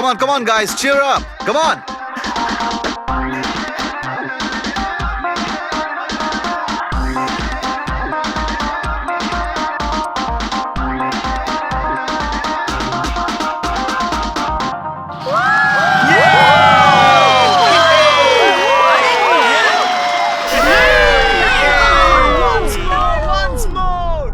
Come on, guys, cheer up. Come on. Once more.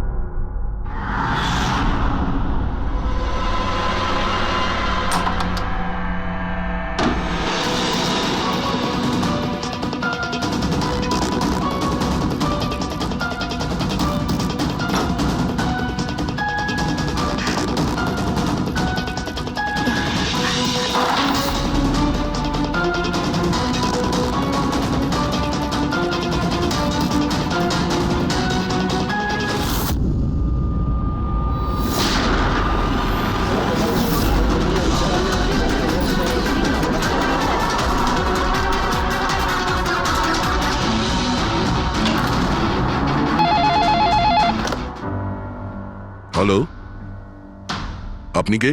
Hello, আপনি কে?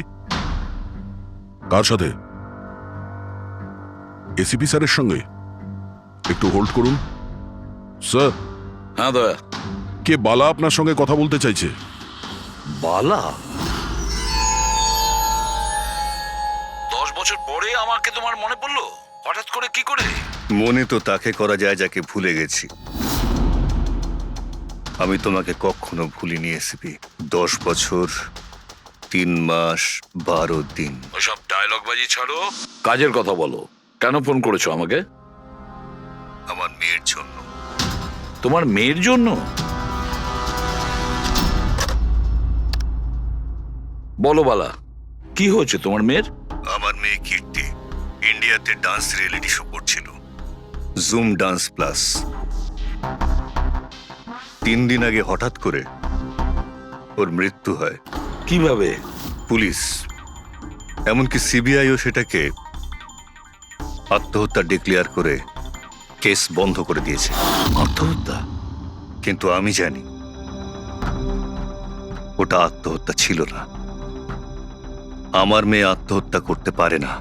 কার সাথে? ACP স্যারের সঙ্গে? একটু হোল্ড করুন স্যার। হ্যাঁ দয়া। কে বালা আপনার সঙ্গে কথা বলতে চাইছে? বালা? 10 বছর পরে আমাকে তোমার মনে পড়লো হঠাৎ করে? কি করে? মনে তো তাকে করা যায় যাকে ভুলে গেছি। আমি তোমাকে কখনো ভুলিনি এসিপি। 10 বছর 3 মাস 12 দিন। ওইসব ডায়লগ বাজি ছাড়ো, কাজের কথা বলো। কেন ফোন করেছো আমাকে? আমার মেয়ের জন্য। তোমার মেয়ের জন্য? বলো বালা, কি হয়েছে তোমার মেয়ের? আমার মেয়ে কীর্তি ইন্ডিয়াতে ডান্স রিয়েলিটি শো করছিল, জুম ডান্স প্লাস। 3 দিন আগে হঠাৎ করে ওর মৃত্যু হয়। কিভাবে? পুলিশ, এমনকি সিবিআইও সেটাকে আত্মহত্যা ডিক্লেয়ার করে কেস বন্ধ করে দিয়েছে। আত্মহত্যা? কিন্তু আমি জানি ওটা আত্মহত্যা ছিল না। আমার মেয়ে আত্মহত্যা করতে পারে না।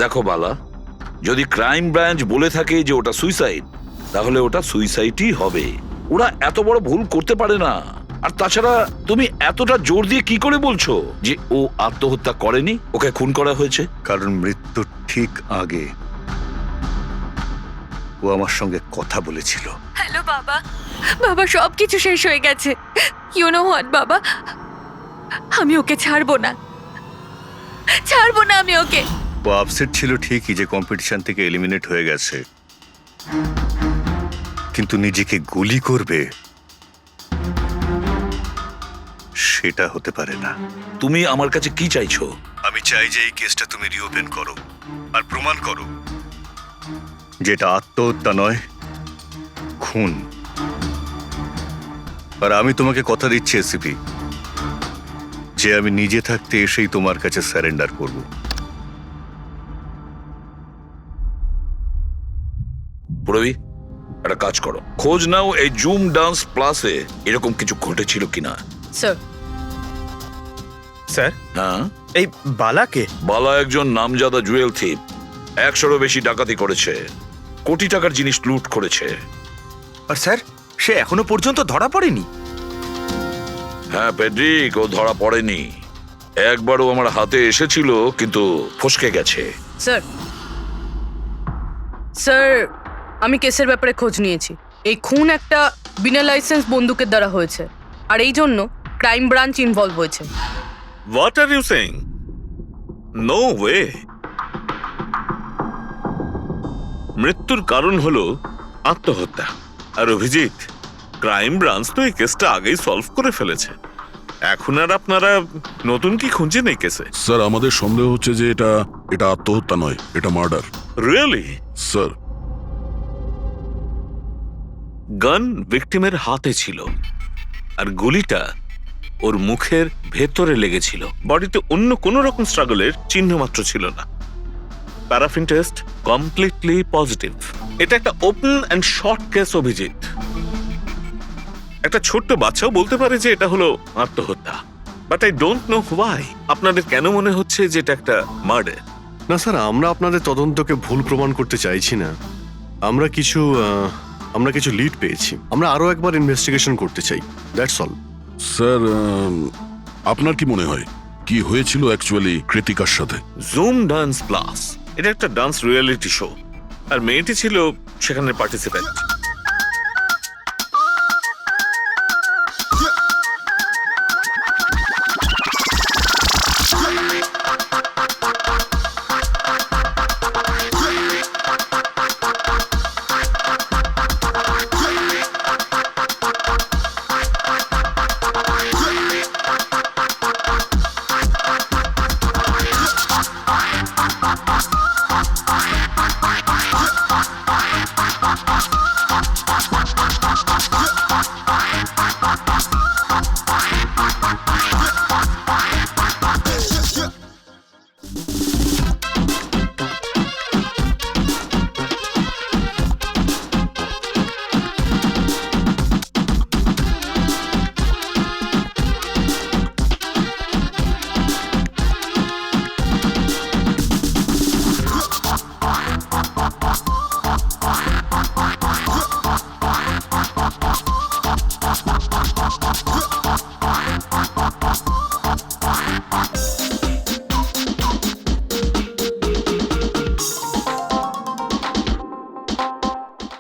দেখো বালা, যদি ক্রাইম ব্রাঞ্চ বলে থাকে যে ওটা সুইসাইড, তাহলে ওটা সুইসাইডই হবে। ওরা এত বড় ভুল করতে পারে না। আর তাছাড়া তুমি এতটা জোর দিয়ে কি করে বলছো যে ও আত্মহত্যা করেনি, ওকে খুন করা হয়েছে? কারণ মৃত্যুর ঠিক আগে ও আমার সঙ্গে কথা বলেছিল। হ্যালো বাবা, বাবা সবকিছু শেষ হয়ে গেছে। ইউ নো হোয়াট বাবা, আমি ওকে ছাড়বো না আমি ওকে। ও আপসেট ছিল ঠিকই যে কম্পিটিশন থেকে এলিমিনেট হয়ে গেছে, কিন্তু নিজেকে গুলি করবে সেটা হতে পারে না। তুমি আমার কাছে কি চাইছো? আমি চাই যে এই কেসটা তুমি রিওপেন করো আর প্রমাণ করো যেটা আত্মহত্যা নয়, খুন। আর আমি তোমাকে কথা দিচ্ছি এসিপি, যে আমি নিজে থাকতে এসেই তোমার কাছে সারেন্ডার করব। পুরবি, একটা কাজ করো, খোঁজ নাও এই জুম ডান্স প্লাসে এরকম কিছু ঘটেছিল কিনা। স্যার। স্যার, হ্যাঁ, এই বালাকে? বালা একজন নামজাদা জুয়েল থিপ। 100-এরও বেশি ডাকাতি করেছে, কোটি টাকার জিনিস লুট করেছে। আর স্যার, সে এখনো পর্যন্ত ধরা পড়েনি? হ্যাঁ পেড্রিক, ও ধরা পড়েনি। একবারও আমার হাতে এসেছিল, কিন্তু ফসকে গেছে। স্যার, আমি কেসের ব্যাপারে খোঁজ নিয়েছি। এই খুন একটা বিনা লাইসেন্স বন্দুকের দ্বারা হয়েছে, আর এই জন্য ক্রাইম ব্রাঞ্চ ইনভলভ হয়েছে। What are you saying? No way. মৃত্যুর কারণ হলো আত্মহত্যা। আর অভিজিৎ, ক্রাইম ব্রাঞ্চ তো এই কেসটা আগেই সলভ করে ফেলেছে। এখন আর আপনারা নতুন কি খুঁজছেন এই কেসে? স্যার, আমাদের সন্দেহ হচ্ছে যে এটা আত্মহত্যা নয়, এটা মার্ডার। রিয়েলি? স্যার, গান ভিকটিমের হাতে ছিল, আর গুলিটা ওর মুখের ভেতরে লেগেছিল। বডিতে অন্য কোনো রকম স্ট্রাগলের চিহ্ন মাত্র ছিল না। Paraffin test completely positive. এটা একটা open and short case Abhijit. একটা ছোট্ট বাচ্চাও বলতে পারে যে এটা হলো আত্মহত্যা। But I don't know why আপনাদের কেন মনে হচ্ছে যে এটা একটা মার্ডার। না স্যার, আমরা আপনাদের তদন্তকে ভুল প্রমাণ করতে চাইছি না। আমরা কিছু লিড পেয়েছি। আমরা আরো একবার ইনভেস্টিগেশন করতে চাই, দ্যাটস অল। স্যার, আপনার কি মনে হয় কি হয়েছিল অ্যাকচুয়ালি কৃতিকার সাথে? জুম ডান্স প্লাস এটা একটা ডান্স রিয়েলিটি শো, আর মেয়েটি ছিল সেখানে পার্টিসিপেন্ট।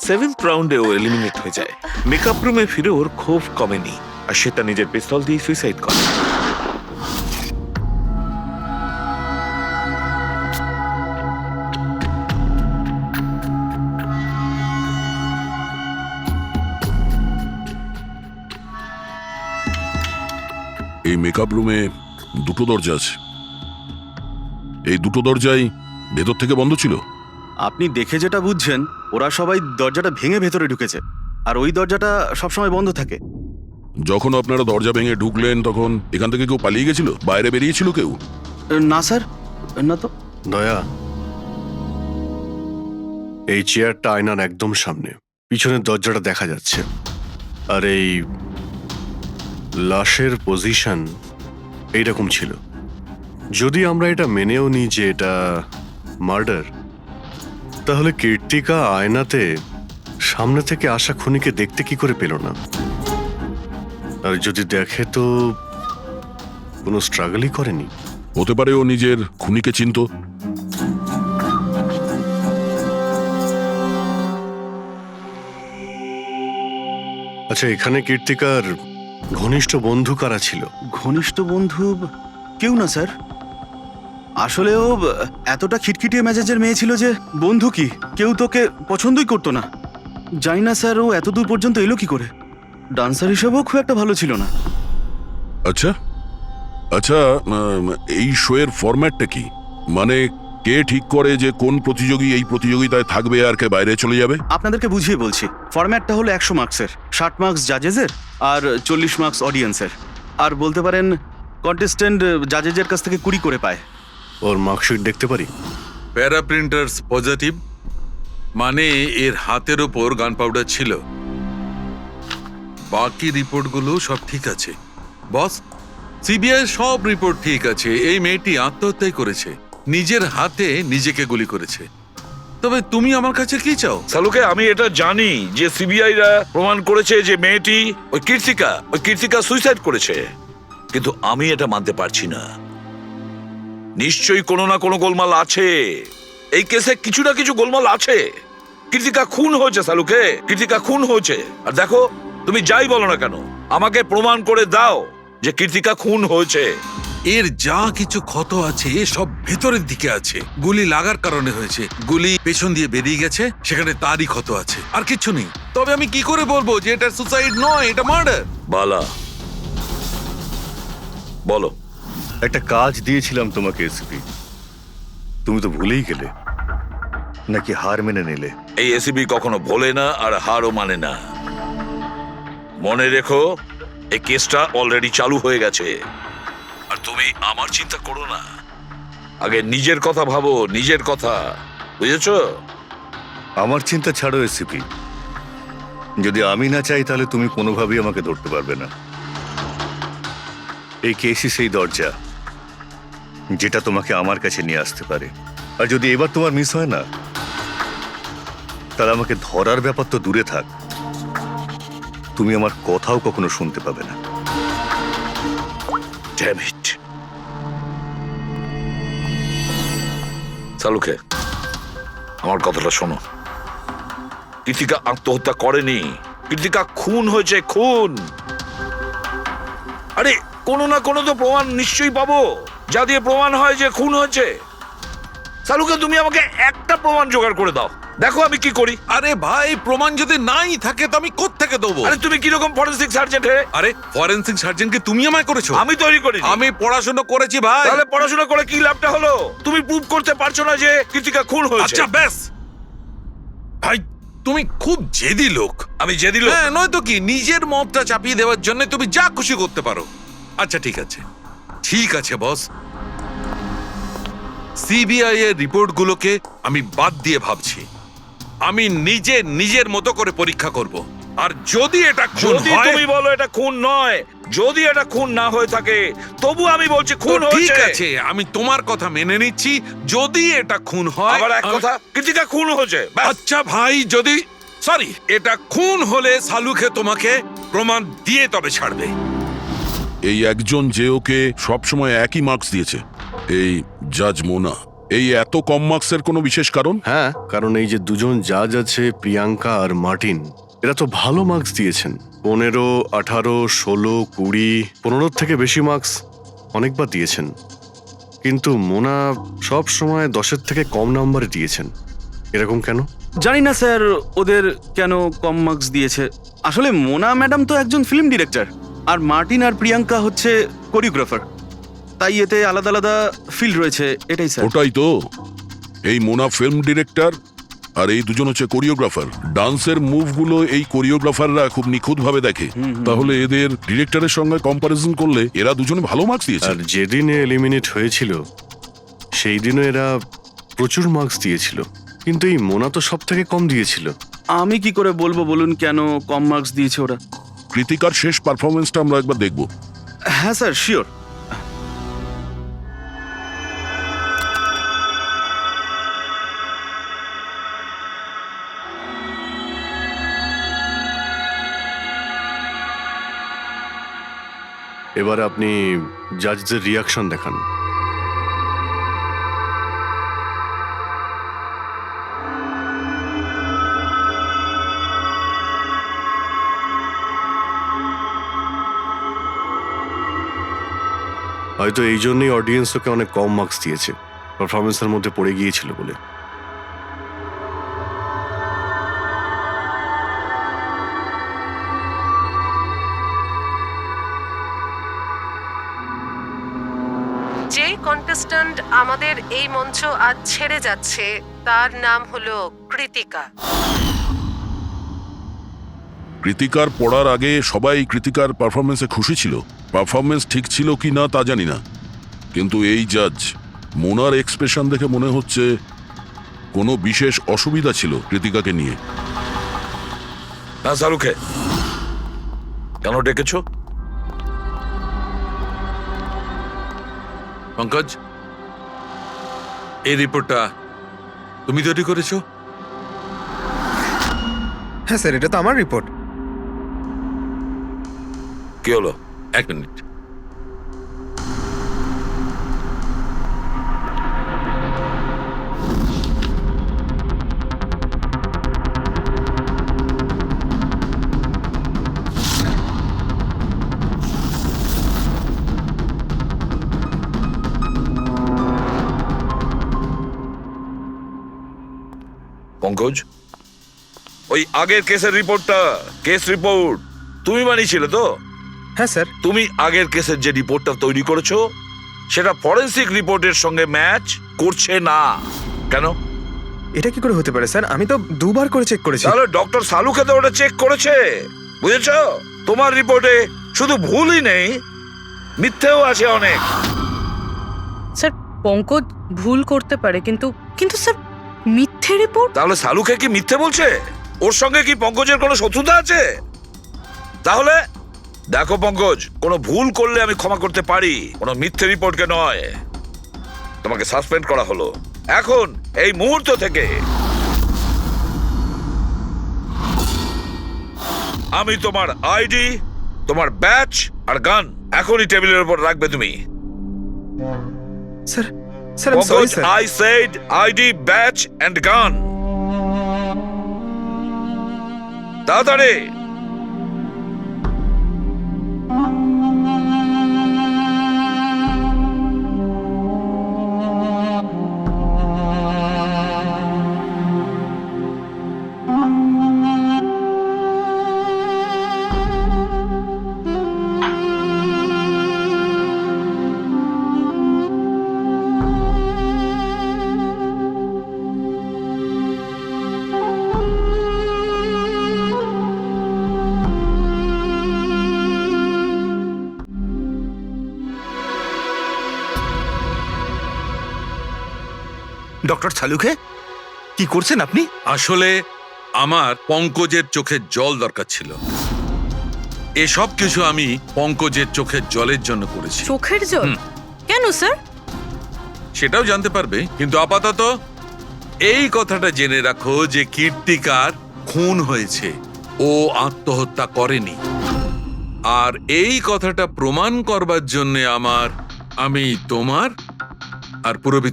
সেভেন্থ রাউন্ডে ও এলিমিনেট হয়ে যায়। মেকআপ রুমে ফিরে ওর ক্ষোভ কমেনি, আর সে তার নিজের পিস্তল দিয়ে সুইসাইড করে। এই মেকআপ রুমে দুটো দরজা আছে, এই দুটো দরজাই ভেতর থেকে বন্ধ ছিল। আপনি দেখে যেটা বুঝছেন, ওরা সবাই দরজাটা ভেঙে ভেতরে ঢুকেছে, আর ওই দরজাটা সবসময় বন্ধ থাকে। যখন আপনারা দরজা ভেঙে ঢুকলেন তখন এখান থেকে কেউ পালিয়ে গেছিল? বাইরে বেরিয়েছিল কেউ? না স্যার, না তো। দয়া, এই চেয়ারটা আয়নার একদম সামনে, পিছনের দরজাটা দেখা যাচ্ছে। আর এই লাশের পজিশন এইরকম ছিল। যদি আমরা এটা মেনেও নিই যে এটা মার্ডার, তাহলে কীর্তিকা আয়নাতে সামনে থেকে আসা খুনিকে দেখতে কি করে পেল না? আর যদি দেখে তো কোনো স্ট্রাগলই করেনি। হতে পারে ও নিজের খুনিকে চিনতো। আচ্ছা, এখানে কীর্তিকার ঘনিষ্ঠ বন্ধু কারা ছিল? ঘনিষ্ঠ বন্ধু কেউ না স্যার। আসলে ও এতটা খিটখিটিয়ে মেজাজের মেয়ে ছিল যে বন্ধু কি, কেউ তোকে পছন্দই করতো না। জানি না স্যার ও এত দূর পর্যন্ত এলো কি করে। ডান্সার হিসেবেও খুব একটা ভালো ছিল না। আচ্ছা আচ্ছা, এই শো এর ফরম্যাটটা কি? মানে কে ঠিক করে যে কোন প্রতিযোগী এই প্রতিযোগিতায় থাকবে আর কে বাইরে চলে যাবে? আপনাদেরকে বুঝিয়ে বলছি। ফরম্যাটটা হলো 100 মার্কসের, 60 মার্কস জাজেসের আর 40 মার্কস অডিয়েন্সের। আর বলতে পারেন কন্টেস্টেন্ট জাজেসের কাছ থেকে 20 করে পায়। ওর মার্কশিট দেখতে পারি? প্যারা প্রিন্টার্স পজিটিভ, মানে এর হাতের ওপর গান পাউডার ছিল। বাকি রিপোর্টগুলো সব ঠিক আছে বস। সিবিআই সব রিপোর্ট ঠিক আছে। এই মেয়েটি আত্মহত্যাই করেছে, নিজের হাতে নিজেকে গুলি করেছে। তবে তুমি আমার কাছে কি চাও? সালুকে, আমি এটা জানি যে সিবিআইরা প্রমাণ করেছে যে মেয়েটি ওই কীর্তিকা সুইসাইড করেছে, কিন্তু আমি এটা মানতে পারছি না। নিশ্চয়ই কোনো না কোনো গোলমাল আছে এই কেসে, কিছু না কিছু গোলমাল আছে। কীর্তিকা খুন হয়েছে সালুকে, কীর্তিকা খুন হয়েছে। আর দেখো, তুমি যাই বলো না কেন, আমাকে প্রমাণ করে দাও যে কীর্তিকা খুন হয়েছে। এর যা কিছু ক্ষত আছে সব ভেতরের দিকে আছে। গুলি লাগার কারণে হয়েছে, গুলি পেছন দিয়ে বেরিয়ে গেছে, সেখানে তারই ক্ষত আছে, আর কিছু নেই। তবে আমি কি করে বলবো যে এটা সুসাইড নয়, এটা মার্ডার? বালা, বলো। একটা কাজ দিয়েছিলাম তোমাকে এসপি, তুমি তো ভুলেই গেলে, নাকি হার মেনে নিলে? এই এসিবি কখনো ভোলে না আর হারও মানে না। মনে রেখো, এই কেসটা অলরেডি চালু হয়ে গেছে। আর তুমি আমার চিন্তা করো না, আগে নিজের কথা ভাবো, নিজের কথা, বুঝেছো? আমার চিন্তা ছাড়ো এসিপি, যদি আমি না চাই তাহলে তুমি কোনোভাবেই আমাকে ধরতে পারবে না। এই কেসই সেই দরজা যেটা তোমাকে আমার কাছে নিয়ে আসতে পারে। আর যদি এবার তোমার মিস হয় না, তাহলে আমাকে ধরার ব্যাপার তো দূরে থাক, তুমি আমার কথাও কখনো শুনতে পাবে না। Damn it. সালুকে, আমার কথাটা শোনো। কৃতিকা আত্মহত্যা করেনি, কৃতিকা খুন হয়েছে, খুন। আরে কোনো না কোনো তো প্রমাণ নিশ্চয়ই পাবো, যা দিয়ে প্রমাণ হয় যে খুন হয়েছে। সালুকে, তুমি আমাকে একটা প্রমাণ জোগাড় করে দাও, দেখো আমি কি করি। আরে ভাই, প্রমাণ যদি নাই থাকে তো আমি কোত্থেকে দেবো? আরে তুমি কিরকম ফরেন্সিক সার্জেন্ট হে? আরে ফরেনসিক সার্জন কি তুমি আমায় করেছো? আমি তৈরি করি। আমি পড়াশোনা করেছি ভাই। তাহলে পড়াশোনা করে কি লাভটা হলো? তুমি প্রুভ করতে পারছো না যে কৃতিকা খুন হয়েছে। আচ্ছা ব্যাস ভাই, তুমি খুব জেদি লোক। আমি জেদি লোক? হ্যাঁ, নয়তো কি, নিজের মতটা চাপিয়ে দেওয়ার জন্য তুমি যা খুশি করতে পারো। আচ্ছা ঠিক আছে, ঠিক আছে বস, সিবিআই এর রিপোর্টগুলোকে আমি বাদ দিয়ে ভাবছি। আমি নিজের মতো করে পরীক্ষা করব, আর যদি এটা খুন যদি হয়, তুমি বলো এটা খুন নয়, যদি এটা খুন না হয়ে থাকে, তবু আমি বলছি খুন তো ঠিক হয়েছে। আছে, আমি তোমার কথা মেনে নিচ্ছি। যদি এটা খুন হয়, আবার এক কথা, কৃতিকা খুন হয়েছে, ব্যাস। আচ্ছা ভাই, যদি সরি এটা খুন হলে সালুকে তোমাকে প্রমাণ দিয়ে তবে ছাড়বে। এই একজন যে ওকে সবসময় একই মার্কস দিয়েছে, এই জাজ মোনা, এই এত কম মার্কসের কোনো বিশেষ কারণ? হ্যাঁ, কারণ এই যে দুজন জাজ আছে, প্রিয়াঙ্কা আর মার্টিন, এরা তো ভালো মার্কস দিয়েছেন। 15, 18, 16, 20, 15 থেকে বেশি মার্কস অনেকবার দিয়েছেন। কিন্তু মোনা সব সময় 10-এর থেকে কম নাম্বার দিয়েছেন, এরকম কেন? জানি না স্যার ওদের কেন কম মার্কস দিয়েছে। আসলে মোনা ম্যাডাম তো একজন ফিল্ম ডিরেক্টর, আর মার্টিন আর প্রিয়াঙ্কা হচ্ছে কোরিওগ্রাফার, তাই এতে আলাদা আলাদা ফিল্ড রয়েছে, এটাই স্যার। ওটাই তো, এই মোনা ফিল্ম ডিরেক্টর আর এই দুজন হচ্ছে কোরিওগ্রাফার। ডান্সের মুভগুলো এই কোরিওগ্রাফাররা খুব নিখুঁতভাবে দেখে, তাহলে এদের ডিরেক্টরের সঙ্গে কম্পারিজন করলে এরা দুজনে ভালো মার্কস দিয়েছে। আর যেদিন এলিমিনেট হয়েছিল সেই দিনও এরা প্রচুর মার্কস দিয়েছিল, কিন্তু এই মোনা তো সব থেকে কম দিয়েছিল। আমি কি করে বলবো বলুন কেন কম মার্কস দিয়েছে ওরা? কৃতিকার শেষ পারফরমেন্সটা আমরা একবার দেখব। হ্যাঁ স্যার, শিওর। এবার আপনি জাজদের রিয়াকশন দেখান। হয়তো এই জন্যই অডিয়েন্স ওকে অনেক কম মার্কস দিয়েছে, পারফরমেন্সের মধ্যে পড়ে গিয়েছিল বলে। যে কন্টেস্ট্যান্ট আমাদের এই মঞ্চ আজ ছেড়ে যাচ্ছে তার নাম হলো কৃতিকা। কৃতিকার পড়ার আগে সবাই কৃতিকার পারফরমেন্সে খুশি ছিল। পারফরমেন্স ঠিক ছিল কি না তা জানি না, কিন্তু এই জাজ মোনার এক্সপ্রেশন দেখে মনে হচ্ছে কোনো বিশেষ অসুবিধা ছিল কৃতিকাকে নিয়ে। না সালুকে, কেন ডেকেছো? পঙ্কজ, এই রিপোর্টটা তুমি তৈরি করেছো? হ্যাঁ স্যার, এটা তো আমার রিপোর্ট। কি হলো? এক মিনিট। পঙ্কজ, ওই আগের কেসের রিপোর্টটা, কেস রিপোর্ট তুমি বানিয়েছিলে তো? হ্যাঁ স্যার। তুমি আগের কেসের যে রিপোর্টটা তৈরি করেছো সেটা ফরেনসিক রিপোর্টের সঙ্গে ম্যাচ করছে না, কেন? এটা কি করে হতে পারে স্যার? আমি তো 2 বার করে চেক করেছি। তাহলে ডক্টর সালুকে তো ওটা চেক করেছে, বুঝেছো? তোমার রিপোর্টে শুধু ভুলই নেই, মিথ্যেও আছে অনেক। স্যার, পঙ্কজ ভুল করতে পারে, কিন্তু কিন্তু স্যার মিথ্যে রিপোর্ট? তাহলে সালুকে কি মিথ্যে বলছে? ওর সঙ্গে কি পঙ্কজের কোনো শত্রুতা আছে? তাহলে দেখো পঙ্কজ, কোনো ভুল করলে আমি ক্ষমা করতে পারি, কোনো মিথ্যে রিপোর্টকে নয়। তোমাকে সাসপেন্ড করা হলো, এখন এই মুহূর্ত থেকে আমি তোমার আইডি, তোমার ব্যাচ আর গান এখনই টেবিলের উপর রাখবে তুমি। স্যার স্যার আমি sorry sir. I said ID, badge and gun. তাড়াতাড়ি। ডক্টর ছালুকে কি করছেন আপনি? আসলে আমার পঙ্কজের চোখের জল দরকার ছিল। এসব কিছু আমি পঙ্কজের চোখের জলের জন্য করেছি। চোখের জল? কেন স্যার? সেটাও জানতে পারবে, কিন্তু আপাতত এই কথাটা জেনে রাখো যে কীর্তিকার খুন হয়েছে, ও আত্মহত্যা করেনি। আর এই কথাটা প্রমাণ করবার জন্য আমি তোমার আর পুরবি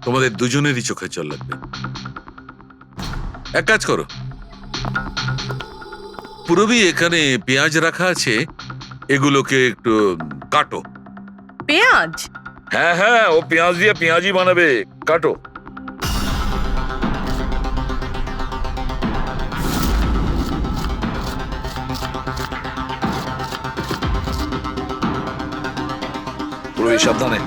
তোমাদের দুজনেরই চোখে জল লাগবে। এক কাজ করো, পুরবি এখানে পেঁয়াজ রাখা আছে, এগুলোকে একটু কাটো। পেঁয়াজ? হ্যাঁ হ্যাঁ, ও পেঁয়াজ দিয়ে পেঁয়াজি বানাবে, কাটো। পুরো সাবধানে।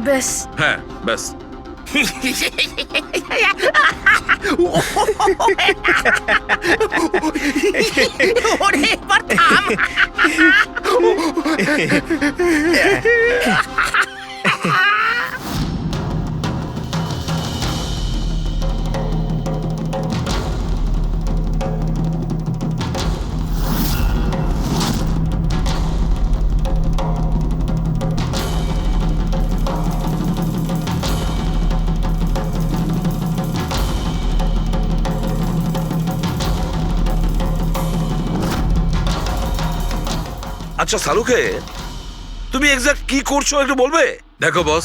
ব্যাস। হ্যাঁ ব্যাস। আচ্ছা সালুকে, তুমি এক্সাক্ট কি করছো একটু বলবে? দেখো বস,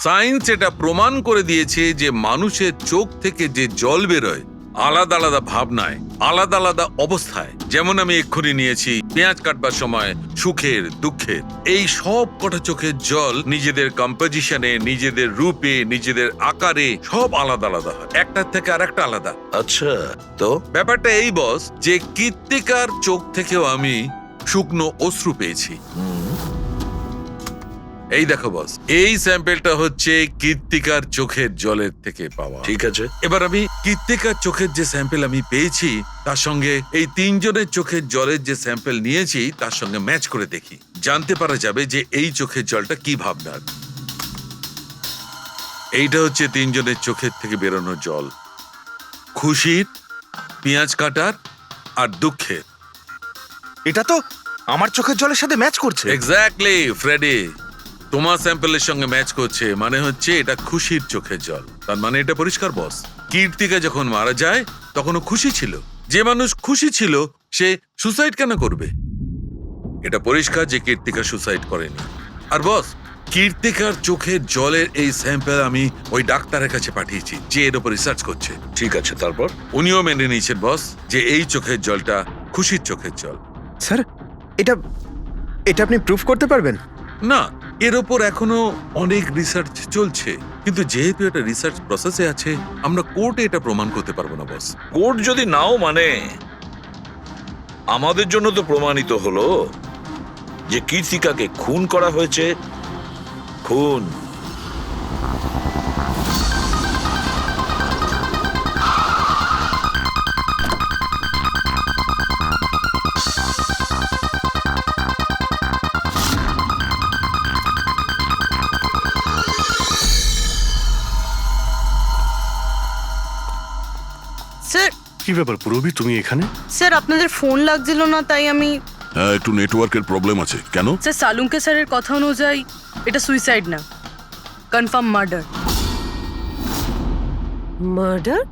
সায়েন্স এটা প্রমাণ করে দিয়েছে যে মানুষের চোখ থেকে যে জল বেরোয় আলাদা আলাদা ভাবনায়, আলাদা আলাদা অবস্থায়। যেমন আমি এক্ষুনি নিয়েছি পেঁয়াজ কাটবার সময় সুখের, দুঃখের, এই সব কটা চোখের জল নিজেদের কম্পোজিশনে, নিজেদের রূপে, নিজেদের আকারে সব আলাদা আলাদা হয়, একটার থেকে আর একটা আলাদা। আচ্ছা, তো ব্যাপারটা এই বস যে কীর্তিকার চোখ থেকেও আমি শুকনো অশ্রু পেয়েছি। এই দেখো বস, এই স্যাম্পেলটা হচ্ছে কীর্তিকার চোখের জলের থেকে পাওয়া। ঠিক আছে, এবার আমি কীর্তিকার চোখের যে স্যাম্পেল আমি পেয়েছি তার সঙ্গে এই তিনজনের চোখের জলের যে স্যাম্পেল নিয়েছি তার সঙ্গে ম্যাচ করে দেখি, জানতে পারা যাবে যে এই চোখের জলটা কি ভাবনার। এইটা হচ্ছে তিনজনের চোখের থেকে বেরোনো জল, খুশির, পেঁয়াজ কাটার আর দুঃখের। এটা তো আমার চোখের জলের সাথে ম্যাচ করছে। এক্স্যাক্টলি ফ্রেডি, তোমার স্যাম্পলের সঙ্গে ম্যাচ করছে, মানে হচ্ছে এটা খুশির চোখের জল। তার মানে এটা পরিষ্কার বস, কীর্তিকা যখন মারা যায় তখন ও খুশি ছিল। যে মানুষ খুশি ছিল সে সুসাইড কেন করবে? এটা পরিষ্কার যে কীর্তিকা সুসাইড করেনি। আর বস, কীর্তিকার চোখের জলের এই স্যাম্পল আমি ওই ডাক্তারের কাছে পাঠিয়েছি যে এর উপর রিসার্চ করছে। ঠিক আছে, তারপর? উনিও মেনে নিয়েছেন বস যে এই চোখের জলটা খুশির চোখের জল। স্যার, এটা আপনি প্রুফ করতে পারবেন? না, এর ওপর এখনো অনেক রিসার্চ চলছে, কিন্তু যেহেতু এটা রিসার্চ প্রসেসে আছে আমরা কোর্টে এটা প্রমাণ করতে পারবো না বস। কোর্ট যদি নাও মানে, আমাদের জন্য তো প্রমাণিত হলো যে কীর্তিকাকে খুন করা হয়েছে। খুন। স্যার, কি ব্যাপার পুরবি, তুমি এখানে? স্যার আপনাদের ফোন লাগছিল না তাই আমি হ্যাঁ, একটু নেটওয়ার্কের প্রবলেম আছে। কেন? স্যার সালুঙ্কে স্যারের কথা অনুযায়ী এটা সুইসাইড না, কনফার্ম মার্ডার। মার্ডার?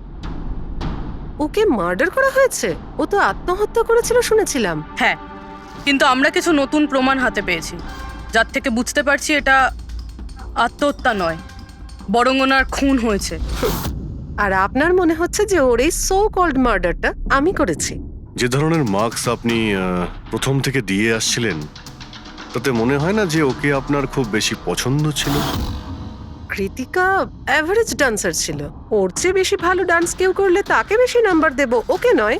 ওকে মার্ডার করা হয়েছে? ও তো আত্মহত্যা করেছিল শুনেছিলাম। হ্যাঁ, কিন্তু আমরা কিছু নতুন প্রমাণ হাতে পেয়েছি, যার থেকে বুঝতে পারছি এটা আত্মহত্যা নয়, বরং ওনার খুন হয়েছে। আর আপনার মনে হচ্ছে যে ওর এই সো কল্ড মার্ডারটা আমি করেছি? যে ধরনের মার্কস আপনি প্রথম থেকে দিয়ে আসছিলেন, তাতে মনে হয় না যে ওকে আপনার খুব বেশি পছন্দ ছিল। কৃতিকা অ্যাভারেজ ডান্সার ছিল, ওর চেয়ে বেশি ভালো ডান্স কেউ করলে তাকে বেশি নাম্বার দেব, ওকে নয়।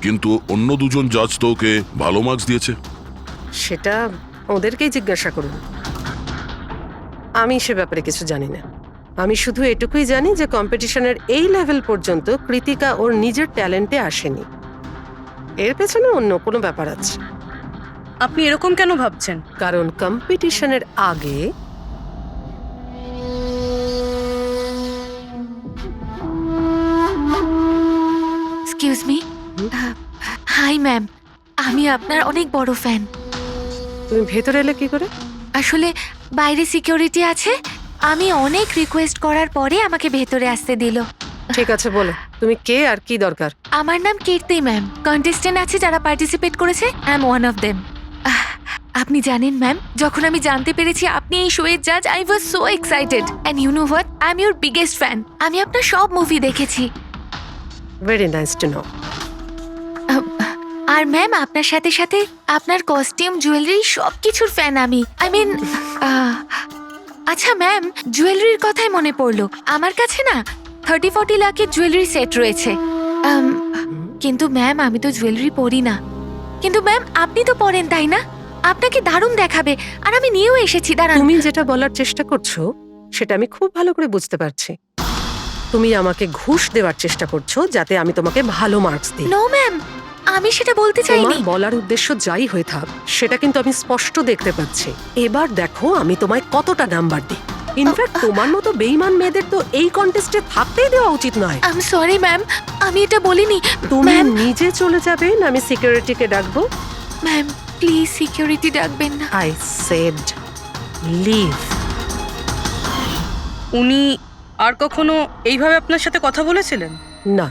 কিন্তু অন্য দুজন জাজ তো ওকে ভালো মার্কস দিয়েছে। সেটা ওদেরকেই জিজ্ঞাসা করুন, আমি সে ব্যাপারে কিছু জানি না। আমি শুধু এটুকুই জানি যে কম্পিটিশনের এই লেভেল পর্যন্ত কৃতিকা ওর নিজের ট্যালেন্টে আসেনি, এর পেছনে অন্য কোনো ব্যাপার আছে। আপনি এরকম কেন ভাবছেন? কারণ কম্পিটিশনের আগে এক্সকিউজ মি। হাই ম্যাম, আমি আপনার অনেক বড় ফ্যান। তুমি ভেতরে এলে কি করে? আসলে বাইরে সিকিউরিটি আছে, আমি অনেক রিকোয়েস্ট করার পরে আমাকে ভেতরে আসতে দিল। ঠিক আছে, বলো তুমি কে আর কি দরকার। আমার নাম কীর্তি ম্যাম, কন্টেস্টেন্ট আছে যারা পার্টিসিপেট করেছে, I am one of them. আপনি জানেন ম্যাম, যখন আমি জানতে পেরেছি আপনি এই শোয়ের জাজ, I was so excited, and you know what, I am your biggest fan. আমি আপনার সব মুভি দেখেছি। Very nice to know. আর ম্যাম, আপনার সাথে সাথে আপনার কস্টিউম, জুয়েলারি, সব কিছুর ফ্যান আমি। আই মিন, আচ্ছা ম্যাম, জুয়েলারির কথাই মনে পড়লো, আমার কাছে না 30-40 লাখের জুয়েলারি সেট রয়েছে। কিন্তু ম্যাম, আমি তো জুয়েলারি পরি না। কিন্তু ম্যাম, আপনি তো পরেন, তাই না? আপনাকে দারুণ দেখাবে, আর আমি নিয়েও এসেছি। দাঁড়ান। তুমি যেটা বলার চেষ্টা করছো সেটা আমি খুব ভালো করে বুঝতে পারছি। তুমি আমাকে ঘুষ দেওয়ার চেষ্টা করছো যাতে আমি তোমাকে ভালো মার্কস দিই। নো ম্যাম, আমি সেটা বলতে চাইনি। তোমার বলার উদ্দেশ্য যাই হয়ে থাক, সেটা কিন্তু আমি স্পষ্ট দেখতে পাচ্ছি। এবার দেখো আমি তোমায় কতটা নাম্বার দিই। ইনফ্যাক্ট তোমার মতো বেঈমান মেয়েদের তো এই কন্টেস্টে থাকতেই দেওয়া উচিত নয়। আই এম সরি ম্যাম, আমি এটা বলিনি। তুমি ম্যাম, নিজে চলে যাবে না আমি সিকিউরিটিকে ডাকবো? ম্যাম প্লিজ সিকিউরিটি ডাকবেন না। I said leave. উনি আর কখনো এইভাবে আপনার সাথে কথা বলেছিলেন? না।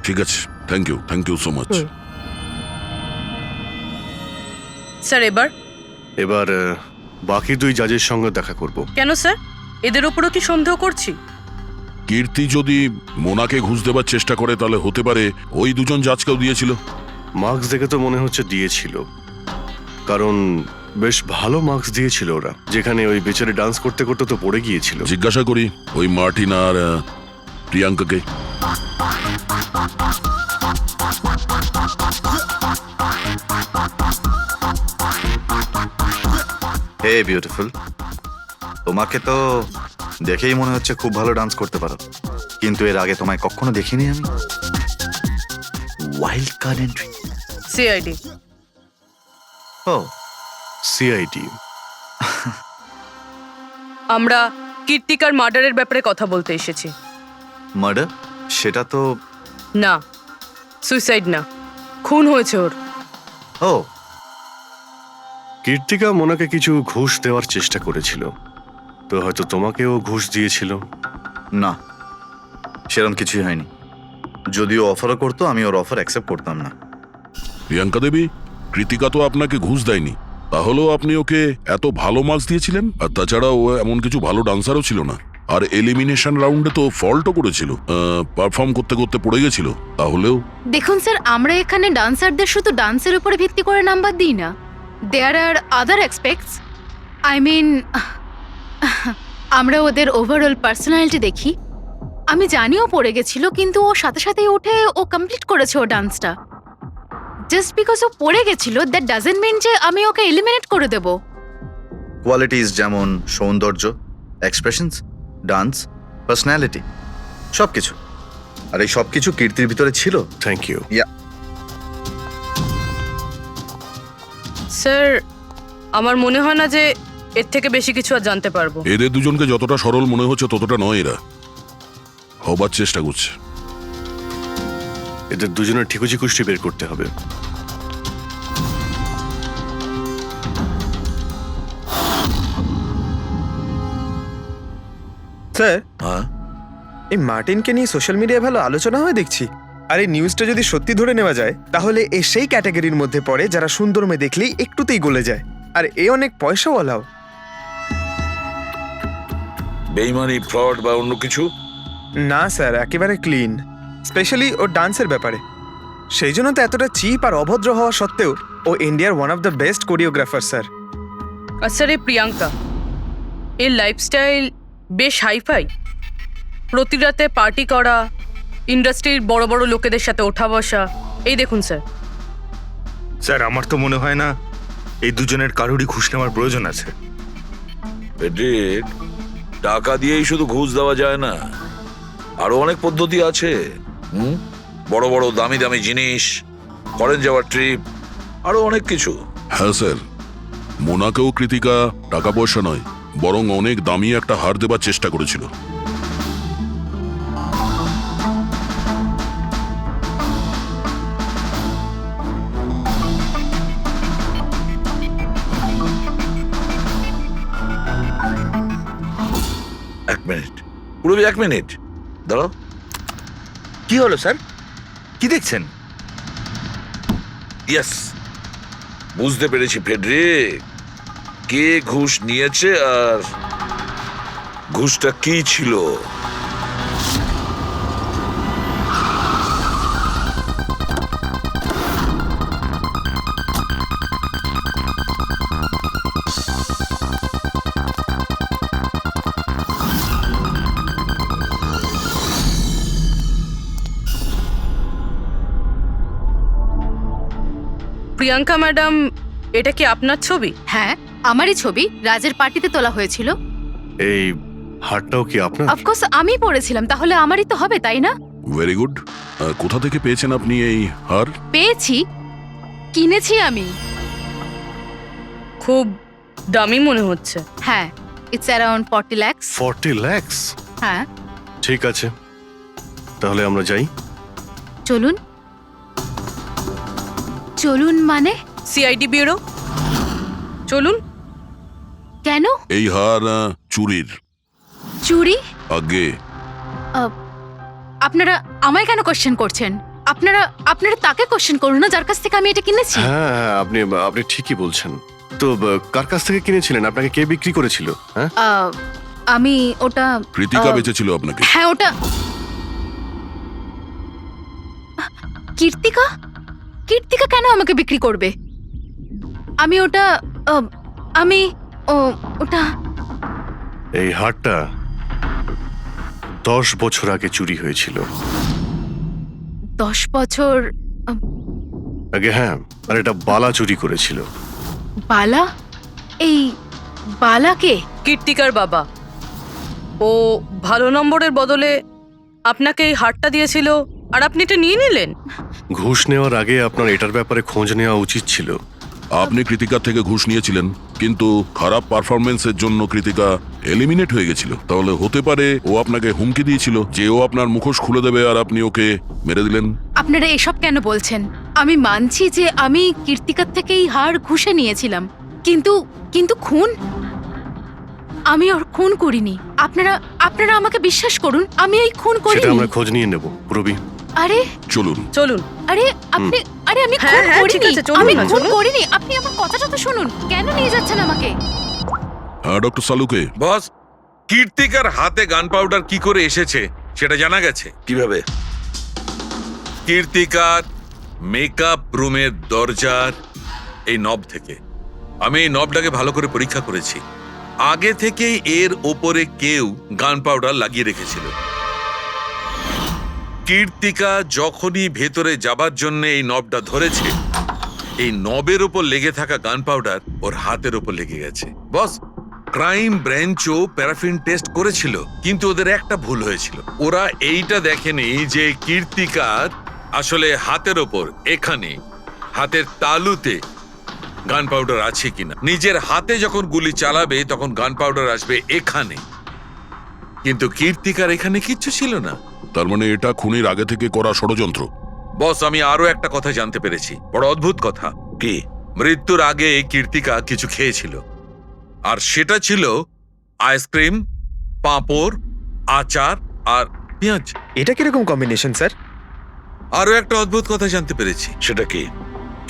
ঠিক আছে, thank you so much. Sir এবার বাকি দুই জাজের সঙ্গে দেখা করব। কেন স্যার, এদের ওপরও কি সন্দেহ করছি? কীর্তি যদি মোনাকে ঘুষ দেবার চেষ্টা করে তাহলে হতে পারে ওই দুজন জাজকেও দিয়েছিল। মার্কস দেখে তো মনে হচ্ছে দিয়েছিল, কারণ বেশ ভালো মার্কস দিয়েছিল ওরা, যেখানে ওই বেচারে ডান্স করতে করতে তো পড়ে গিয়েছিল। জিজ্ঞাসা করি ওই মার্টিন আর প্রিয়াঙ্কাকে। হে বিউটিফুল, তোমাকে তো দেখেই মনে হচ্ছে খুব ভালো ডান্স করতে পারো, কিন্তু এর আগে তোমায় কখনো দেখিনি আমি। Wild card entry. সিআইডি। ও, সিআইডি। আমরা কীর্তিকার মার্ডারের ব্যাপারে কথা বলতে এসেছি। মার্ডার? সেটা তো না, সুইসাইড না, খুন হয়েছে ওর। ও, কীর্তিকা মোনাকে কিছু ঘুষ দেওয়ার চেষ্টা করেছিল, তো হয়তো তোমাকেও ঘুষ দিয়েছিল। না, সেরকম কিছুই হয়নি। যদিও অফারও করতো, আমি ওর অফার অ্যাকসেপ্ট করতাম না। প্রিয়াঙ্কা দেবী, কৃতিকা তো আপনাকে ঘুষ দেয়নি, তাহলেও আপনি ওকে এত ভালো মার্কস দিয়েছিলেন। আর তাছাড়া ও এমন কিছু ভালো ডান্সারও ছিল না, আর এলিমিনেশন রাউন্ডে তো ফল্টও করেছিল, পারফর্ম করতে করতে পড়ে গেছিল। তাহলেও দেখুন স্যার, আমরা এখানে ডান্সারদের শুধু ডান্সের উপরে ভিত্তি করে নাম্বার দিই না। দেয়ার আর আদার এক্সপেক্টস, আই মিন আমরা ওদের ওভারঅল পার্সোনালিটি দেখি। আমি জানিও পড়ে গেছিল, কিন্তু ও সাথে সাথেই উঠে ও কমপ্লিট করেছে ও ডান্সটা। জাস্ট বিকজ ও পড়ে গেছিল, দ্যাট ডাজন্ট মিন যে আমি ওকে এলিমিনেট করে দেব। কোয়ালিটিস যেমন সৌন্দর্য, এক্সপ্রেশনস, ডান্স, পার্সোনালিটি, সবকিছু। আর এই সবকিছু কীর্তির ভিতরে ছিল। Thank you. স্যার, আমার মনে হয় না যে এর থেকে বেশি কিছু আর জানতে পারবো। এদের দুজনকে যতটা সরল মনে হচ্ছে ততটা নয়, এরা হবার চেষ্টা করছে। এদের দুজনের ঠিকুজি কুষ্টি বের করতে হবে। স্যার, হ্যাঁ এই মার্টিনকে নিয়ে সোশ্যাল মিডিয়ায় ভালো আলোচনা হয় দেখছি। আর এই নিউজটা যদি সত্যি ধরে নেওয়া যায় তাহলে এ সেই ক্যাটাগরির মধ্যে পড়ে যারা সুন্দর মেয়ে দেখলেই একটুতেই গলে যায়। আর এ অনেক পয়সাওয়ালাও। বেইমানি, ফ্রড বা অন্য কিছু? না স্যার, একেবারে ক্লিন, স্পেশালি ওর ডান্সের ব্যাপারে। সেই জন্য তো এতটা চিপ আর অভদ্র হওয়া সত্ত্বেও ও ইন্ডিয়ার one of the best choreographer sir. আর স্যার এই প্রিয়াঙ্কা, এর লাইফস্টাইল বেশ হাইফাই। প্রতি রাতে পার্টি করা, ইন্ডাস্ট্রির বড় বড় লোকেদের সাথে ওঠা বসা। এই দেখুন স্যার। স্যার, আমার তো মনে হয় না এই দুজনের কারোরই ঘুষ নেওয়ার প্রয়োজন আছে। ফেডরিক, টাকা দিয়েই শুধু ঘুষ দেওয়া যায় না, আরো অনেক পদ্ধতি আছে। বড় বড় দামি দামি জিনিস, ফরেন যাওয়ার ট্রিপ, আরো অনেক কিছু। হ্যাঁ স্যার, মোনাকেও কৃতিকা টাকা পয়সা নয় বরং অনেক দামি একটা হার দেবার চেষ্টা করেছিল। এক মিনিট, পুরবি, এক মিনিট দাঁড়াও। কি হলো স্যার? কি দেখছেন? ইয়েস, বুঝতে পেরেছি ফেডরিক, কে ঘুষ নিয়েছে আর ঘুষটা কি ছিল। প্রিয়াঙ্কা ম্যাডাম, এটা কি আপনার ছবি? হ্যাঁ, আমারই ছবি, রাজের পার্টিতে তোলা হয়েছিল। এই হারটাও কি আপনার? অফকোর্স আমি পড়েছিলাম, তাহলে আমারই তো হবে, তাই না? Very good. কোথা থেকে পেয়েছেন আপনি এই হার? পেয়েছি, কিনেছি আমি। খুব দামি মনে হচ্ছে। হ্যাঁ, ইটস অ্যারাউন্ড 40 lakhs। 40 লাখ? হ্যাঁ। ঠিক আছে, তাহলে আমরা যাই। চলুন। চলুন মানে? সিআইডি ব্যুরো চলুন। কেন? এই হার চুরির। চুরি? আগে আপনারা আমায় কেন কোশ্চেন করছেন? আপনারা আপনারা তাকে কোশ্চেন করুন না যার কাছ থেকে আমি এটা কিনেছি। হ্যাঁ হ্যাঁ, আপনি ঠিকই বলছেন। তো কার কাছ থেকে কিনেছিলেন? আপনাকে কে বিক্রি করেছিল? হ্যাঁ, আমি ওটা কৃতিকা বেচেছিল আপনাকে। হ্যাঁ, ওটা কীর্তিকা। কীর্তিকা কেন আমাকে বিক্রি করবে? আমি ওটা ওটা এই হারটা 10 বছর আগে চুরি হয়েছিল। 10 বছর আগে? হ্যাঁ, আর এটা বালা চুরি করেছিল। বালা? এই বালাকে? কীর্তিকার বাবা। ও ভালো নম্বরের বদলে আপনাকে এই হারটা দিয়েছিল আর আপনি এটা নিয়ে নিলেন। ঘুষ নেওয়ার আগে আপনার এটার ব্যাপারে খোঁজ নেওয়া উচিত ছিল। আপনি কৃতিকার থেকে ঘুষ নিয়েছিলেন, কিন্তু খারাপ পারফরমেন্সের জন্য কৃতিকা এলিমিনেট হয়ে গেছিল। তাহলে হতে পারে ও আপনাকে হুমকি দিয়েছিল যে ও আপনার মুখোশ খুলে দেবে আর আপনি ওকে মেরে দিলেন। আপনারা এসব কেন বলছেন? আমি মানছি যে আমি কীর্তিকার থেকে এই হার ঘুষে নিয়েছিলাম, কিন্তু কিন্তু খুন? আমি ওর খুন করিনি। আপনারা আমাকে বিশ্বাস করুন, আমি এই খুন সেটা করিনি। আমরা খোঁজ নিয়ে নেব পূরবী। আরে চলুন চলুন। আরে আপনি আমি হ্যাঁ, খুন হ্যাঁ, ঠিক করিনি। আছে, চলুন আমি না, খুন চলুন। করিনি। আপনি আমার কথাটা তো শুনুন। কেন নিয়ে যাচ্ছেন আমাকে? হ্যাঁ ডক্টর সালুকে। বস, কীর্তিকার হাতে গান পাউডার কি করে এসেছে সেটা জানা গেছে। কিভাবে? কীর্তিকার মেকআপ রুমের দরজার এই নব থেকে। আমি এই নবটাকে ভালো করে পরীক্ষা করেছি। আগে থেকেই এর ওপরে কেউ গান পাউডার লাগিয়ে রেখেছিল। কীর্তিকা যখনই ভেতরে যাবার জন্য এই নবটা ধরেছে, এই নবের ওপর লেগে থাকা গান পাউডার ওর হাতের ওপর লেগে গেছে। বস, ক্রাইম ব্রাঞ্চও প্যারাফিন টেস্ট করেছিল, কিন্তু ওদের একটা ভুল হয়েছিল। ওরা এইটা দেখেনি যে কীর্তিকার আসলে হাতের ওপর, এখানে হাতের তালুতে গান পাউডার আছে কিনা। নিজের হাতে যখন গুলি চালাবে তখন গান পাউডার আসবে এখানে, কিন্তু কীর্তিকার এখানে কিচ্ছু ছিল না। তার মানে এটা খুনের আগে থেকে করা ষড়যন্ত্র। বস, আমি আরো একটা কথা জানতে পেরেছি, বড় অদ্ভুত কথা। কি? মৃত্যুর আগে কীর্তিকা কিছু খেয়েছিল, আর সেটা ছিল আইসক্রিম, পাঁপড়, আচার আর পেঁয়াজ। এটা কিরকম কম্বিনেশন স্যার? আরো একটা অদ্ভুত কথা জানতে পেরেছি। সেটা কি?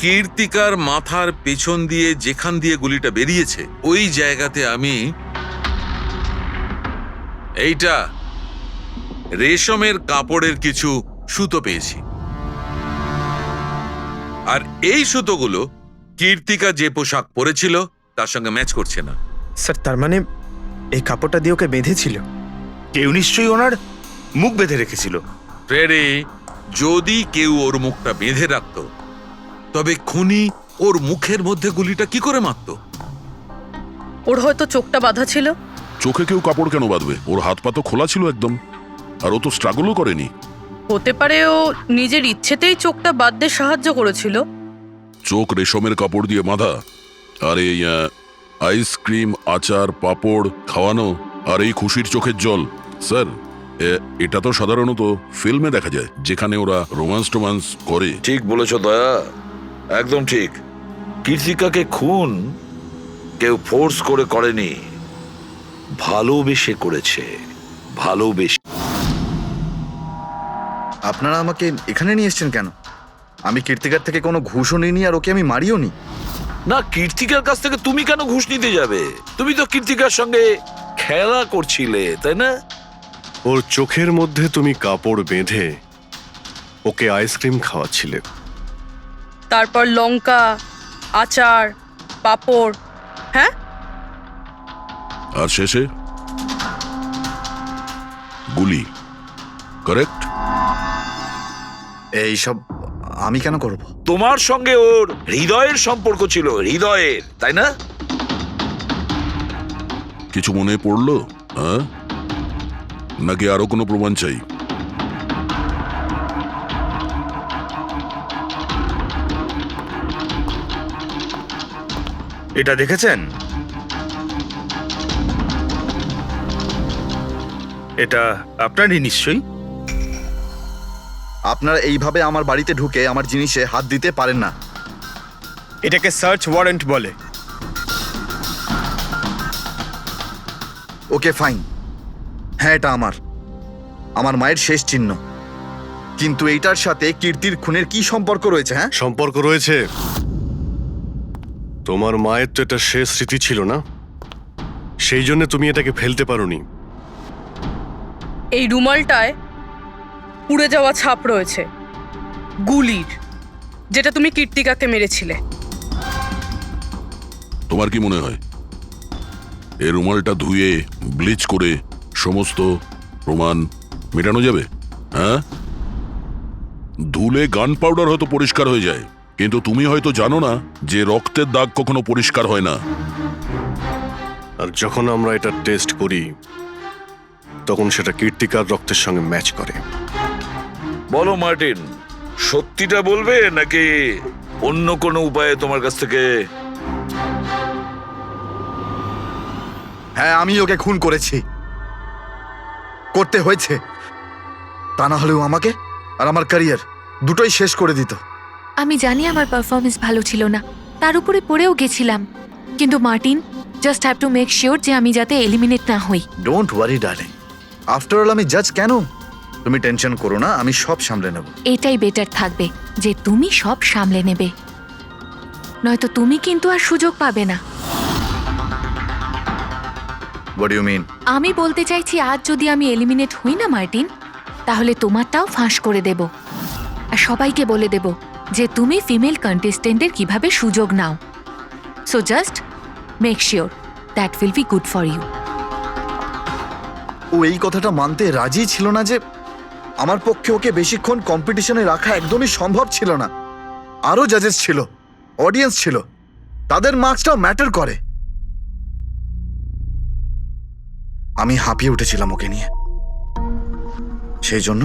কীর্তিকার মাথার পেছন দিয়ে যেখান দিয়ে গুলিটা বেরিয়েছে, ওই জায়গাতে আমি এইটা রেশমের কাপড়ের কিছু সুতো পেয়েছি। আর এই সুতোগুলো কীর্তিকা যে পোশাক পরেছিল তার সঙ্গে ম্যাচ করছে না। স্যার তার মানে এই কাপড়টা দিয়ে ওকে বেঁধেছিল? কেউ নিশ্চয়ই ওনার মুখ বেঁধে রেখেছিল। ফ্রেডি, যদি কেউ ওর মুখটা বেঁধে রাখতো, তবে খুনি ওর মুখের মধ্যে গুলিটা কি করে মারতো? ওর হয়তো চোখটা বাঁধা ছিল। চোখে কেউ কাপড় কেন বাঁধবে? ওর হাত পা তো খোলা ছিল একদম, আর ও তো স্ট্রাগলও করেনি। হতে পারে ও নিজের ইচ্ছেতেই চোখটা বাঁধতে সাহায্য করেছিল। চোখ রেশমের কাপড় দিয়ে বাঁধা, আর এই আইসক্রিম, আচার, পাঁপড় খাওয়ানো, আর এই খুশির চোখের জল। স্যার, এটা তো সাধারণত ফিল্মে দেখা যায়, যেখানে ওরা রোমান্স করে। ঠিক বলেছ দয়া, একদম ঠিক। কীর্তিকাকে খুন কেউ ফোর্স করে করেনি, ভালোবেসে করেছে। ভালোবেসে। আপনারা আমাকে এখানে নিয়ে এসেছেন কেন? আমি কীর্তিকার থেকে কোনো ঘুষও নিইনি, আর ওকে আমি মারিও নি। না, কীর্তিকার কাছ থেকে তুমি কেন ঘুষ নিতে যাবে? তুমি তো কীর্তিকার সঙ্গে খেলা করছিলে, তাই না? ওর চোখের মধ্যে তুমি কাপড় বেঁধে ওকে আইসক্রিম খাওয়াচ্ছিলে। তারপর লঙ্কা, আচার, পাঁপড়। হ্যাঁ, আর শেষে গুলি। কারেক্ট? এইসব আমি কেন করব? তোমার সঙ্গে ওর হৃদয়ের সম্পর্ক ছিল, হৃদয়ের, তাই না? কিছু মনে পড়লো? হ্যাঁ, নাকি আরো কোনো প্রমাণ চাই? এটা দেখেছেন? এটা আপনারই নিশ্চয়ই। আপনারা এইভাবে আমার বাড়িতে ঢুকে আমার জিনিসে হাত দিতে পারেন না। এটাকে সার্চ ওয়ারেন্ট বলে। ওকে ফাইন, হ্যাঁ এটা আমার মায়ের শেষ চিহ্ন। কিন্তু এইটার সাথে কীর্তির খুনের কি সম্পর্ক রয়েছে? হ্যাঁ, সম্পর্ক রয়েছে। তোমার মায়ের তো এটা শেষ স্মৃতি ছিল না, সেই জন্য তুমি এটাকে ফেলতে পারোনি। এই রুমালটায় পুড়ে যাওয়া ছাপ রয়েছে গুলির, যেটা তুমি কীর্তিকাকে মেরেছিলে। তোমার কি মনে হয় এই রুমালটা ধুয়ে ব্লিচ করে সমস্ত প্রমাণ মেটানো যাবে? হ্যাঁ, ধুলে গান পাউডার হয়তো পরিষ্কার হয়ে যায়, কিন্তু তুমি হয়তো জানো না যে রক্তের দাগ কখনো পরিষ্কার হয় না। আর যখন আমরা এটা টেস্ট করি, তখন সেটা কীর্তিকার রক্তের সঙ্গে ম্যাচ করে। বলো মার্টিন, সত্যিটা বলবে নাকি অন্য কোনো উপায়ে তোমার কাছ থেকে? হ্যাঁ আমি ওকে খুন করেছি, করতে হয়েছে। তা না হলেও আমাকে আর আমার ক্যারিয়ার দুটোই শেষ করে দিত। আমি জানি আমার পারফরমেন্স ভালো ছিল না, তার উপরে পড়েও গেছিলাম, কিন্তু Martin, just have to make sure যে আমি যাতে এলিমিনেট না হই। Don't worry darling, after all আমি জাজ কেন? তুমি টেনশন করো না, আমি সব সামলে নেব। এটাই বেটার থাকবে যে তুমি সব সামলে নেবে, নয়তো তুমি কিন্তু আর সুযোগ পাবে না। What do you mean? আমি বলতে চাইছি, আজ যদি আমি এলিমিনেট হই না মার্টিন, তাহলে তোমারটাও ফাঁস করে দেব, আর সবাইকে বলে দেব যে তুমি ফিমেল কন্টেস্টেন্টের কিভাবে সুযোগ নাও। So just make sure that will be good for you. ও এই কথাটা মানতে রাজি ছিল না যে আমার পক্ষে ওকে বেশিক্ষণ কম্পিটিশনে রাখা একদমই সম্ভব ছিল না। আরো জাজেস ছিল, অডিয়েন্স ছিল, তাদের মার্কসটাও ম্যাটার করে। আমি হাঁপিয়ে উঠেছিলাম ওকে নিয়ে, সেই জন্য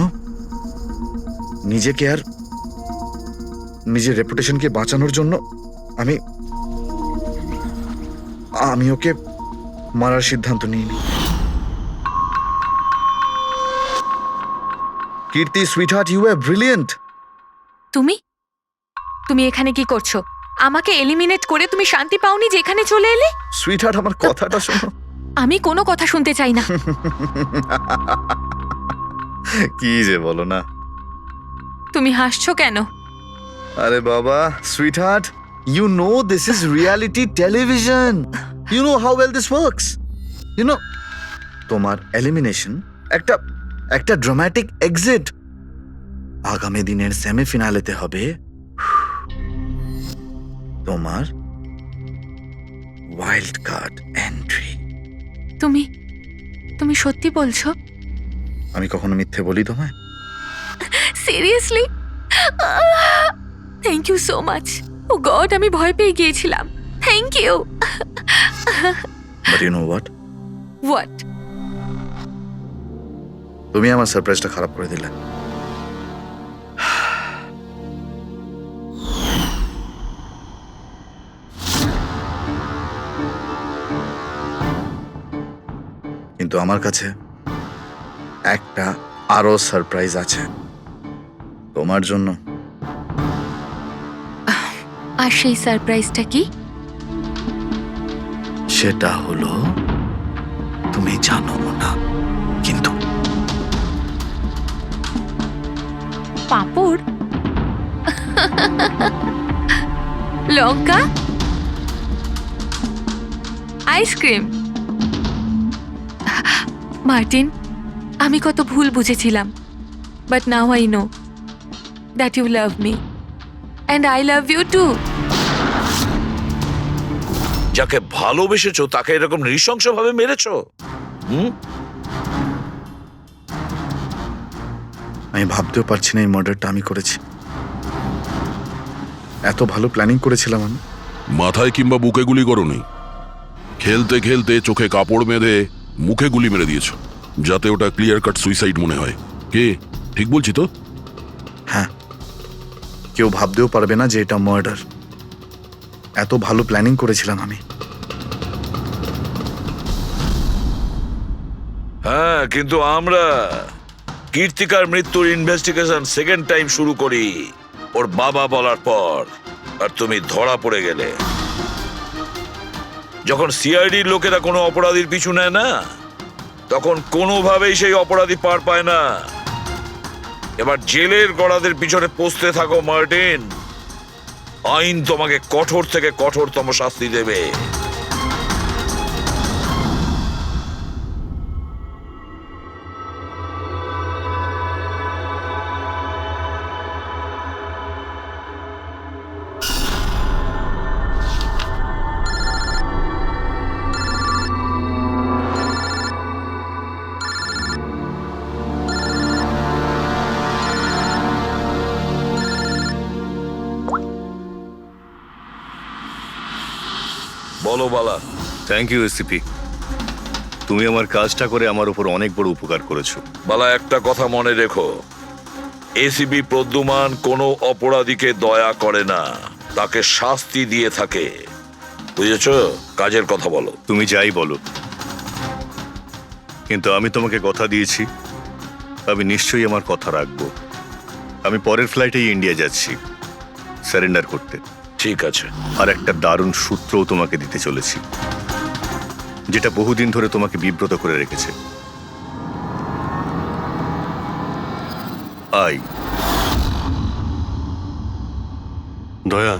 নিজেকে আর নিজের রেপুটেশনকে বাঁচানোর জন্য আমি ওকে মারার সিদ্ধান্ত নিইনি। কীর্তি, সুইটহার্ট, ইউ আর ব্রিলিয়েন্ট। তুমি তুমি এখানে কি করছো? আমাকে এলিমিনেট করে তুমি শান্তি পাওনি যে এখানে চলে এলে? সুইটহার্ট, আমার কথাটা শোনো। আমি কোনো কথা শুনতে চাই না। কি যে বলো না। তুমি হাসছো কেন? আরে বাবা, sweetheart, you know this is reality television. You know how well this works. You know, তোমার এলিমিনেশন একটা ড্রামাটিক এক্সিট আগামী দিনের সেমিফিনালেতে হবে তোমার ওয়াইল্ড কার্ড এন্ট্রি। তুমি সত্যি বলছো? আমি কখনো মিথ্যে বলি তোমায়? Seriously? Thank you so much. Oh God, আমি ভয় পেয়ে গিয়েছিলাম। Thank you. But you know what? What? তুমি আমার সারপ্রাইজটা খারাপ করে দিলে। কিন্তু আমার কাছে একটা আরো সারপ্রাইজ আছে তোমার জন্য। আর সেই সারপ্রাইজটা কি? সেটা হলো তুমি জানো না, কিন্তু পাঁপড়, লঙ্কা, আইসক্রিম। মার্টিন, আমি কত ভুল বুঝেছিলাম, but now I know that you love me and I love you too. যাকে ভালোবেসেছো তাকে এরকম নৃশংসভাবে মেরেছো? আমি ভাবতেও পারছি না এই মার্ডারটা আমি করেছি। এত ভালো প্ল্যানিং করেছিলাম আমি। মাথায় কিংবা বুকে গুলি করোনি, খেলতে খেলতে চোখে কাপড় বেঁধে মুখে গুলি মেরে দিয়েছো, যাতে ওটা ক্লিয়ার কাট সুইসাইড মনে হয়। কে ঠিক বলছি তো? হ্যাঁ, কেউ ভাবতেও পারবে না যে এটা মার্ডার। এত ভালো প্ল্যানিং করেছিলাম আমি। হ্যাঁ, কিন্তু আমরা কীর্তিকার মৃত্যুর ইনভেস্টিগেশন সেকেন্ড টাইম শুরু করি ওর বাবা বলার পর, আর তুমি ধরা পড়ে গেলে। যখন সিআইডির লোকেরা কোনো অপরাধীর পিছু নেয় না, তখন কোনোভাবেই সেই অপরাধী পার পায় না। এবার জেলের গড়াদের পিছনে পৌঁছতে থাকো মার্টিন। আইন তোমাকে কঠোর থেকে কঠোরতম শাস্তি দেবে। বলো বালা। থ্যাংক ইউ এসিপি, তুমি আমার কাজটা করে আমার উপর অনেক বড় উপকার করেছো। বালা, একটা কথা মনে রেখো, এসিপি প্রদ্যুমান কোনো অপরাধীকে দয়া করে না, তাকে শাস্তি দিয়ে থাকে। বুঝেছো? কাজের কথা বলো। তুমি যাই বলো, কিন্তু আমি তোমাকে কথা দিয়েছি, আমি নিশ্চয়ই আমার কথা রাখবো। আমি পরের ফ্লাইটেই ইন্ডিয়া যাচ্ছি সারেন্ডার করতে। ঠিক আছে। আর একটা দারুণ সূত্রও তোমাকে দিতে চলেছি, যেটা বহুদিন ধরে তোমাকে বিব্রত করে রেখেছে। আই দয়া,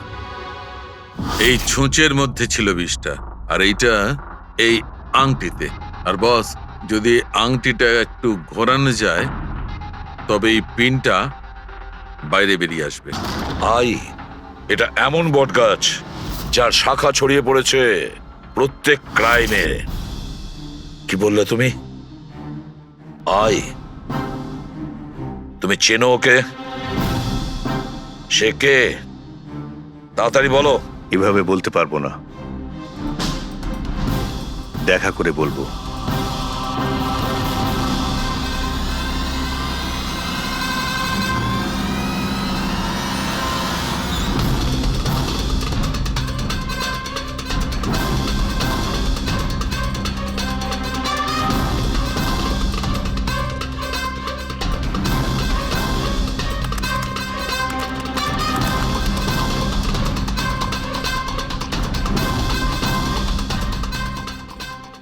এই ছুঁচের মধ্যে ছিল বিষটা, আর এইটা এই আংটিতে। আর বস, যদি আংটিটা একটু ঘোরানো যায় তবে এই পিনটা বাইরে বেরিয়ে আসবে। আই, এটা এমন বটগাছ যার শাখা ছড়িয়ে পড়েছে প্রত্যেক ক্রাইমে। কি বললে তুমি? আই, তুমি চেনো ওকে? সে কে? তাড়াতাড়ি বলো। এভাবে বলতে পারবো না, দেখা করে বলবো।